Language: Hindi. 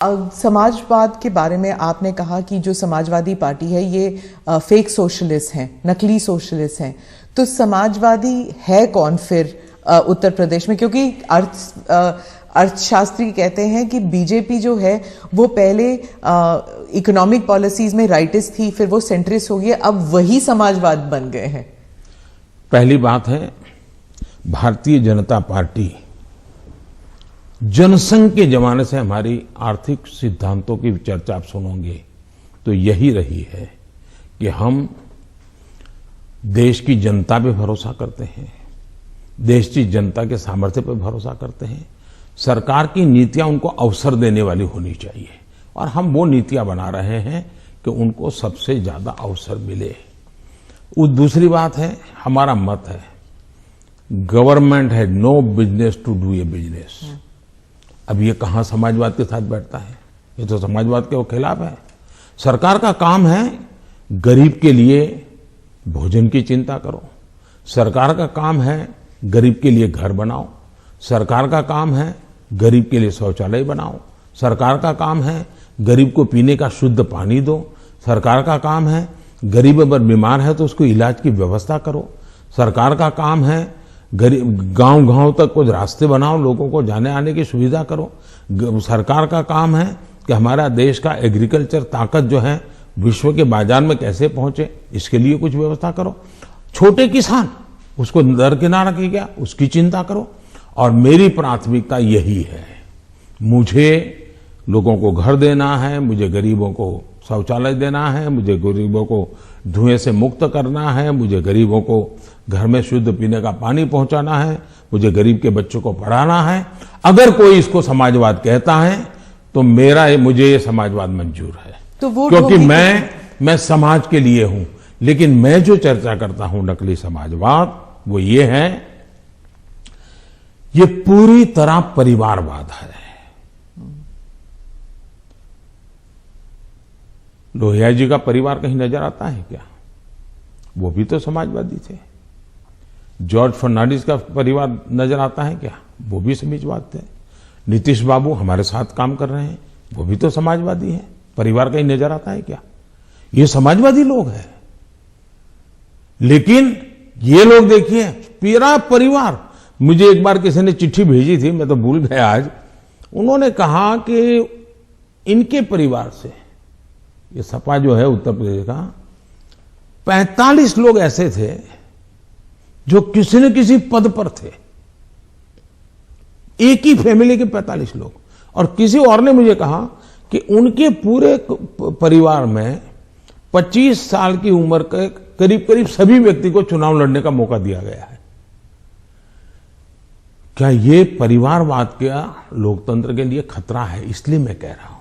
समाजवाद के बारे में आपने कहा कि जो समाजवादी पार्टी है ये फेक सोशलिस्ट हैं, नकली सोशलिस्ट हैं। तो समाजवादी है कौन फिर उत्तर प्रदेश में? क्योंकि अर्थशास्त्री कहते हैं कि बीजेपी जो है वो पहले इकोनॉमिक पॉलिसीज में राइटिस्ट थी, फिर वो सेंट्रिस्ट हो गई, अब वही समाजवाद बन गए हैं। पहली बात है, भारतीय जनता पार्टी जनसंघ के जमाने से हमारी आर्थिक सिद्धांतों की चर्चा आप सुनोगे तो यही रही है कि हम देश की जनता पे भरोसा करते हैं, देश की जनता के सामर्थ्य पे भरोसा करते हैं। सरकार की नीतियां उनको अवसर देने वाली होनी चाहिए और हम वो नीतियां बना रहे हैं कि उनको सबसे ज्यादा अवसर मिले। दूसरी बात है, हमारा मत है government had no business to do a business. अब ये कहां समाजवाद के साथ बैठता है? ये तो समाजवाद के खिलाफ है। सरकार का काम है गरीब के लिए भोजन की चिंता करो, सरकार का काम है गरीब के लिए घर बनाओ, सरकार का काम है गरीब के लिए शौचालय बनाओ, सरकार का काम है गरीब को पीने का शुद्ध पानी दो, सरकार का काम है गरीब अगर बीमार है तो उसको इलाज की व्यवस्था करो, सरकार का काम है गरीब गांव-गांव तक कुछ रास्ते बनाओ, लोगों को जाने आने की सुविधा करो। सरकार का काम है कि हमारा देश का एग्रीकल्चर ताकत जो है विश्व के बाजार में कैसे पहुंचे, इसके लिए कुछ व्यवस्था करो। छोटे किसान उसको दरकिनार किया गया, उसकी चिंता करो। और मेरी प्राथमिकता यही है, मुझे लोगों को घर देना है, मुझे गरीबों को शौचालय देना है, मुझे गरीबों को धुएं से मुक्त करना है, मुझे गरीबों को घर में शुद्ध पीने का पानी पहुंचाना है, मुझे गरीब के बच्चों को पढ़ाना है। अगर कोई इसको समाजवाद कहता है तो मुझे ये समाजवाद मंजूर है, तो क्योंकि मैं समाज के लिए हूं। लेकिन मैं जो चर्चा करता हूं नकली समाजवाद, वो ये है, ये पूरी तरह परिवारवाद है। लोहिया जी का परिवार कहीं नजर आता है क्या? वो भी तो समाजवादी थे। जॉर्ज फर्नांडिस का परिवार नजर आता है क्या? वो भी समाजवादी थे। नीतीश बाबू हमारे साथ काम कर रहे हैं, वो भी तो समाजवादी हैं। परिवार कहीं नजर आता है क्या? ये समाजवादी लोग हैं। लेकिन ये लोग देखिए, पूरा परिवार। मुझे एक बार किसी ने चिट्ठी भेजी थी, मैं तो भूल गया आज। उन्होंने कहा कि इनके परिवार से, ये सपा जो है उत्तर प्रदेश का, 45 लोग ऐसे थे जो किसी न किसी पद पर थे। एक ही फैमिली के 45 लोग। और किसी और ने मुझे कहा कि उनके पूरे परिवार में 25 साल की उम्र के करीब करीब सभी व्यक्ति को चुनाव लड़ने का मौका दिया गया है। क्या ये परिवारवाद का लोकतंत्र के लिए खतरा है? इसलिए मैं कह रहा हूं